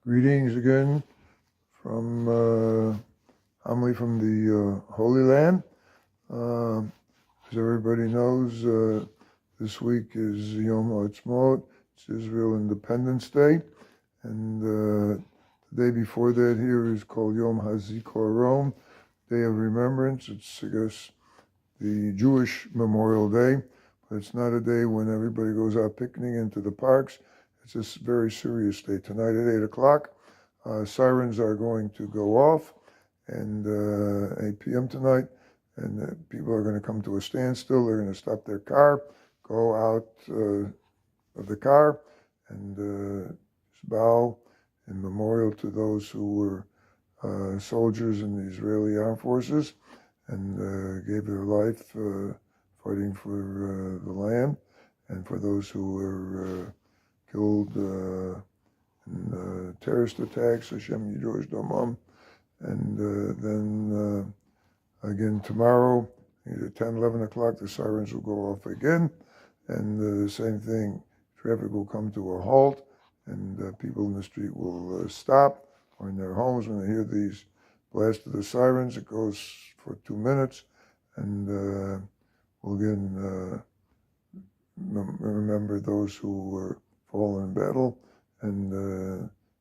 Greetings again from homily from the Holy Land. As everybody knows, this week is Yom Haazmaut. It's Israel Independence Day, and the day before that here is called Yom Hazikaron, Day of Remembrance. It's, I guess, the Jewish Memorial Day, but it's not a day when everybody goes out picnicking into the parks. It's a very serious day. Tonight at 8 o'clock, sirens are going to go off, and 8 p.m. tonight, and people are going to come to a standstill. They're going to stop their car, go out of the car, and bow in memorial to those who were soldiers in the Israeli armed forces and gave their life fighting for the land, and for those who were killed in terrorist attacks, Hashem Yidrosh Damam. And then again tomorrow, either 10, 11 o'clock, the sirens will go off again, and the same thing, traffic will come to a halt, and people in the street will stop, or in their homes when they hear these blasts of the sirens. It goes for 2 minutes, and we'll again remember those who were fallen in battle and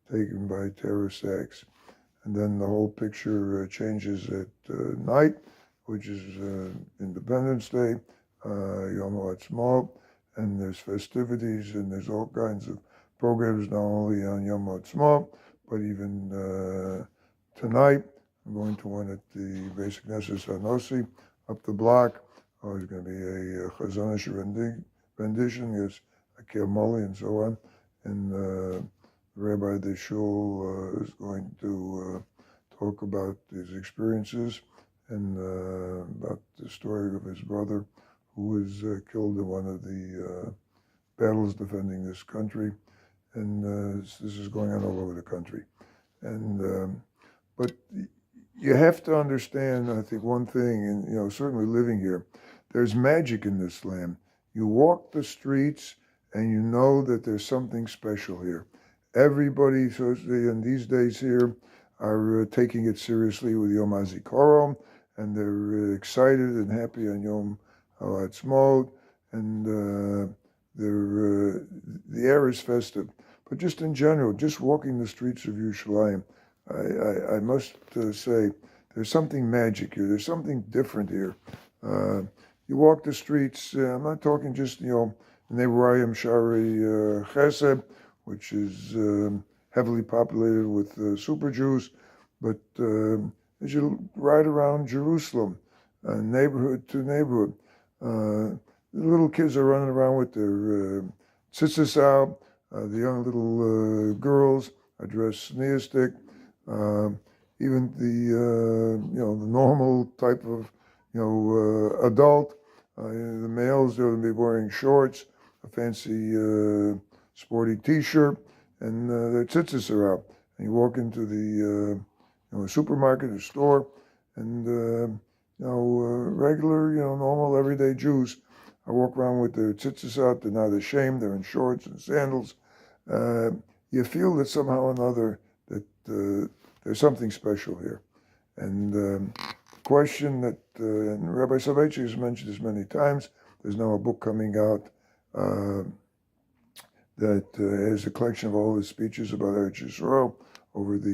taken by terrorist acts. And then the whole picture changes at night, which is Independence Day, Yom Haazmaut, and there's festivities, and there's all kinds of programs, not only on Yom Haazmaut, but even tonight. I'm going to one at the Basic Knesset Sanosi up the block. There's going to be a chazanish rendition, yes, a Kirmoli and so on. And the rabbi of the shul is going to talk about his experiences and about the story of his brother who was killed in one of the battles defending this country. And this is going on all over the country. And but you have to understand, I think, one thing, and certainly living here, there's magic in this land. You walk the streets and you know that there's something special here. Everybody, so in these days here, are taking it seriously with Yom HaZikaron, and they're excited and happy on Yom Haazmaut, and the air is festive. But just in general, just walking the streets of Yerushalayim, I must say, there's something magic here. There's something different here. You walk the streets, I'm not talking just, Nevarayim Shari Chesed, which is heavily populated with super Jews, but as you ride around Jerusalem, neighborhood to neighborhood, the little kids are running around with their tzitzis out. The young little girls are dressed sneastic. Even the normal type of adult, the males are going to be wearing shorts, a fancy sporty T-shirt, and their tzitzis are out. And you walk into the supermarket or store, and regular, normal everyday Jews walk around with their tzitzis out. They're not ashamed. They're in shorts and sandals. You feel that somehow or another that there's something special here. And the question that, and Rabbi Soloveitchik has mentioned this many times, there's now a book coming out that has a collection of all his speeches about Eretz Yisrael over the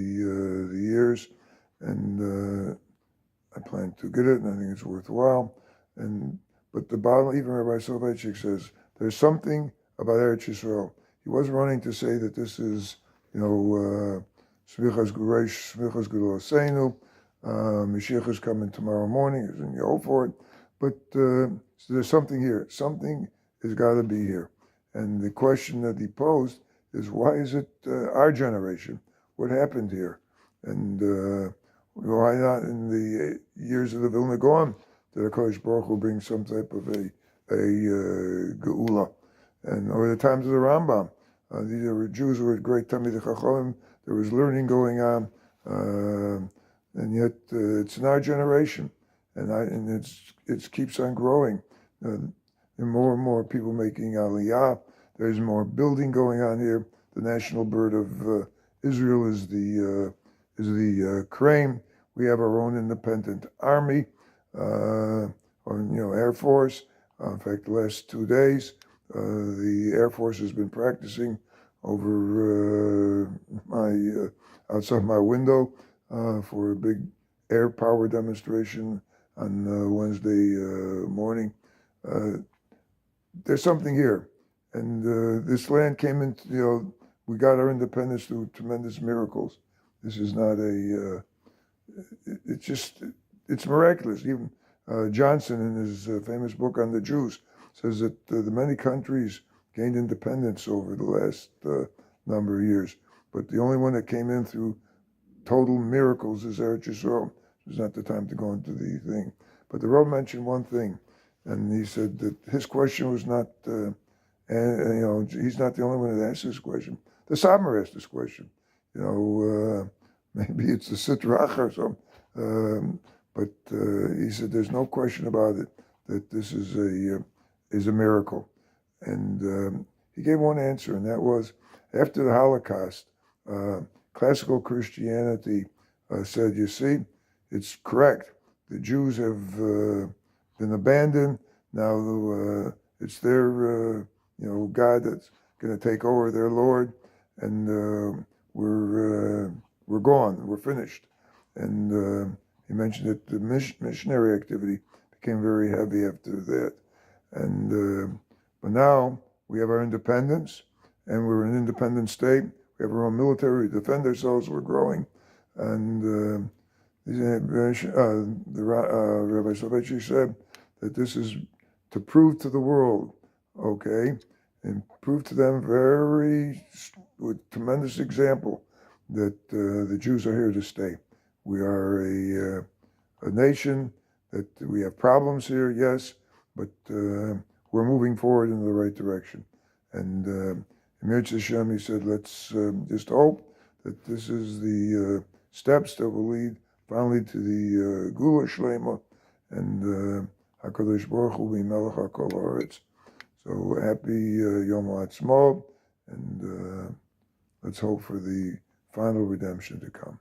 years, and I plan to get it, and I think it's worthwhile. But the bottom, even Rabbi Soloveitchik says, there's something about Eretz Yisrael. He wasn't running to say that this is, Smichas Guresh, Smichas Gudosenu, Mashiach is coming tomorrow morning, and you hope for it. But so there's something here. Something has got to be here. And the question that he posed is, why is it our generation? What happened here? And why not in the years of the Vilna Gaon did HaKadosh Baruch Hu bring some type of a geula? And over the times of the Rambam, these were Jews who were great Talmidei Chachamim. There was learning going on, and yet it's in our generation, and it keeps on growing. There are more and more people making Aliyah. There's more building going on here. The national bird of Israel is the crane. We have our own independent army, or Air Force. In fact, the last 2 days, the Air Force has been practicing over outside my window for a big air power demonstration on Wednesday morning. There's something here, and this land came into, we got our independence through tremendous miracles. This is not it's miraculous. Even Johnson, in his famous book on the Jews, says that the many countries gained independence over the last number of years, but the only one that came in through total miracles is Eretz Yisrael. It's not the time to go into the thing. But the Rav mentioned one thing, and he said that his question was not, he's not the only one that asked this question. The Satmar asked this question. Maybe it's the Sitrach or something. But he said there's no question about it that this is a miracle. And he gave one answer, and that was, after the Holocaust, classical Christianity said, you see, it's correct. The Jews have been abandoned. Now it's their God that's going to take over, their Lord, and we're gone. We're finished. And he mentioned that the missionary activity became very heavy after that. And but now we have our independence, and we're an independent state. We have our own military. We defend ourselves. We're growing, and the Rabbi Soloveitchik said that this is to prove to the world, okay, and prove to them with tremendous example that the Jews are here to stay. We are a nation that we have problems here, yes, but we're moving forward in the right direction. And Emir Hashem, he said, let's just hope that this is the steps that will lead finally to the Gula Shlema, and HaKadosh Baruch Hu be Melech HaKol Haaretz. So happy Yom HaAtzmaut, and let's hope for the final redemption to come.